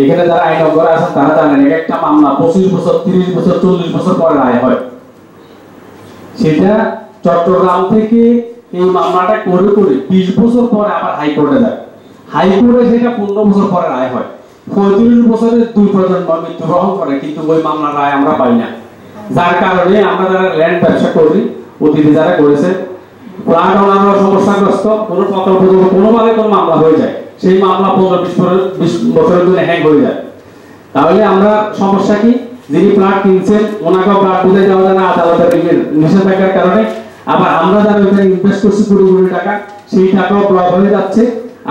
এখানে যারা আইনজ্ঞরা আছেন তারা জানেন এক একটা মামলা 25 বছর 30 বছর 40 বছর পরে রায় হয়। সেটা চট্টগ্রাম থেকে এই মামলাটা করে 20 বছর পরে আবার হাইকোর্টে যায়, হাইকোর্টে সেটা 15 বছর পরে রায় হয়। 35 বছরের 2 প্রজন্ম মৃত্যুবরণ করে, কিন্তু ওই মামলার রায় আমরা পাই না। যার কারণে আমরা যারা ল্যান্ড ব্যবসা করি, অতীতে যারা করেছে, প্লাট ওনারও সমস্যাগ্রস্ত, কোনো প্রকল্প কোনোভাবে কোনো মামলা হয়ে যায়, সেই মামলা 15-20 বছরের জন্য হ্যাং হয়ে যায়। তাহলে আমরা সমস্যা কি, যিনি প্লাট কিনছেন ওনাকে প্লাট বুঝে দেওয়া যায় না আদালতের নিষেধাজ্ঞার কারণে। আবার আমরা যারা ওইখানে ইনভেস্ট করছি কোটি কোটি টাকা, সেই টাকাও ব্লক হয়ে যাচ্ছে।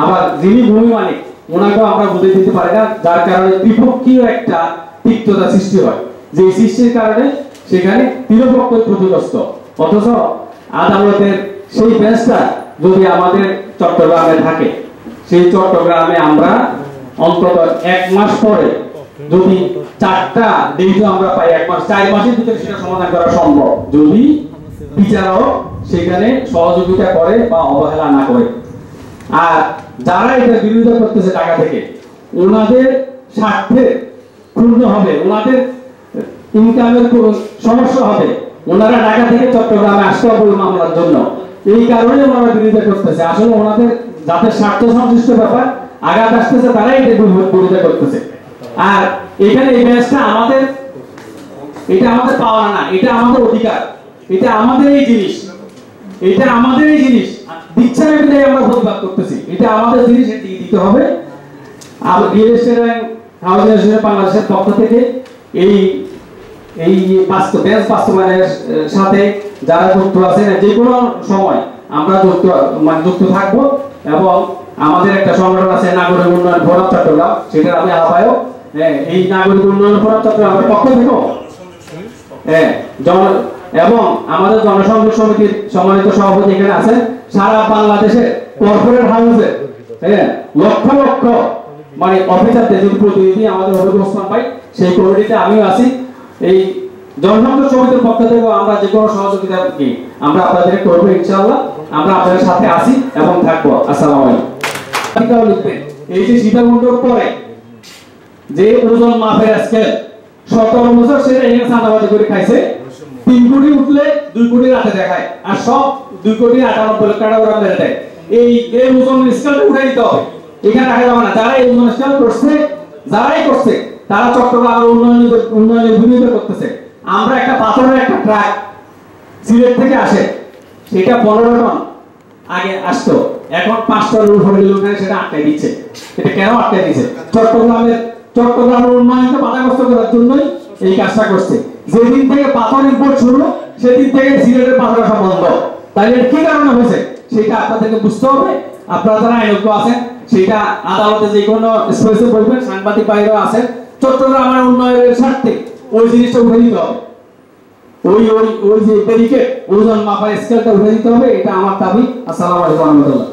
আবার যিনি ভূমি মালিক ওনাকেও আমরা বুঝে দিতে পারি না, যার কারণে ত্রিপক্ষীয় একটা তিক্ততা সৃষ্টি হয়, যে সৃষ্টির কারণে সেখানে তিনপক্ষই ক্ষতিগ্রস্ত। অথচ আদালতের সেই বেঞ্চটা যদি আমাদের চট্টগ্রামে থাকে, সেই চট্টগ্রামে আমরা অন্তত 1 মাস পরে যদি 4টা ডেট আমরা পাই, 1 মাস 4 মাসের ভিতরে সেটা সমাধান করা সম্ভব, যদি বিচারক সেখানে সহযোগিতা করে বা অবহেলা না করে। আর যারা এটা বিরোধিতা করতেছে টাকা থেকে, ওনাদের স্বার্থে পূর্ণ হবে, ওনাদের ইনকামের কোনো সমস্যা হবে, ওনারা ঢাকা থেকে চট্টগ্রামে আসতে হবে মামলার জন্য। এই কারণে ওনারা বিরোধিতা করতেছে। আসলে ওনাদের যাদের স্বার্থ সংশ্লিষ্ট ব্যাপার আঘাত আসতেছে, তারাই এটা বিরোধিতা করতেছে। আর এখানে এই ম্যাচটা আমাদের, এটা আমাদের পাওয়া না, এটা আমাদের অধিকার, এটা আমাদের এই জিনিস, এটা আমাদের এই জিনিস দিচ্ছে না বলে আমরা প্রতিবাদ করতেছি। এটা আমাদের জিনিস, এটা দিতে হবে। আর real estate and housing association বাংলাদেশের পক্ষ থেকে এই বাস্তবায়নের সাথে যারা যুক্ত আছেন, যে কোনো সময় আমরা যুক্ত থাকবো। এবং আমাদের একটা সংগঠন আছে নাগরিক উন্নয়ন ফোরাম চট্টগ্রাম, সেটার আমি আহ্বায়ক। এই নাগরিক উন্নয়ন ফোরাম চট্টগ্রামের পক্ষ থেকেও এবং আমাদের জনসংযোগ সমিতির সম্মানিত সভাপতি এখানে আছেন, সারা বাংলাদেশে কর্পোরেট হাউসে লক্ষ লক্ষ মানে অফিসারদের যদি প্রতিনিধি আমাদের অভিজ্ঞতা পাই, সেই কমিটিতে আমিও আছি। এই জনসংযোগ সমিতির পক্ষ থেকে আমরা যে কোনো সহযোগিতা কি আমরা আপনাদের করবো ইনশাআল্লাহ। আমরা আপনাদের সাথে আছি এবং থাকবো। আসসালামু আলাইকুম। লিখবেন এই যে সীতাকুণ্ডর পরে যে ওজন মাপের স্কেল 17 বছর সেটা এখানে চাঁদাবাজি করে খাইছে, 3 কোটি উঠলে 2 কোটি রাতে দেখায়, আর সব 2 কোটি 98 লক্ষ টাকা ওরা মেরে দেয়। এই ওজন স্কেলটা উঠে দিতে হবে, এখানে রাখা যাবে না। যারা এই ওজন স্কেল করছে, যারাই করছে, তারা চট্টগ্রামের উন্নয়নের বিরোধিতা করতেছে। আমরা একটা পাথরের একটা ট্রাক সিলেট থেকে আসে, সেটা 15 টন আগে আসতো, এখন 5 টনের উপরে লোকেরা সেটা আটকে দিচ্ছে। এটা কেন আটকে দিচ্ছে? চট্টগ্রামের উন্নয়নকে বাধাগ্রস্ত করার জন্যই এই কাজটা করছে। যেদিন থেকে পাথর ইম্পোর্ট শুরু, সেদিন থেকে সিলেটের পাথর আসা বন্ধ। তাই এর কি কারণে হয়েছে সেটা আপনাদেরকে বুঝতে হবে। আপনারা যারা আইনজ্ঞ আছেন, সেটা আদালতে যে কোনো স্পেসে বলবেন, সাংবাদিক বাইরেও আছেন। চট্টগ্রামের উন্নয়নের স্বার্থে ওই জিনিসটা উঠে দিতে হবে, ওই যে ব্যারিকেড ওজন মাপার স্কেলটা উঠে দিতে হবে। এটা আমার দাবি। আসসালামু আলাইকুম ওয়া রাহমাতুল্লাহ।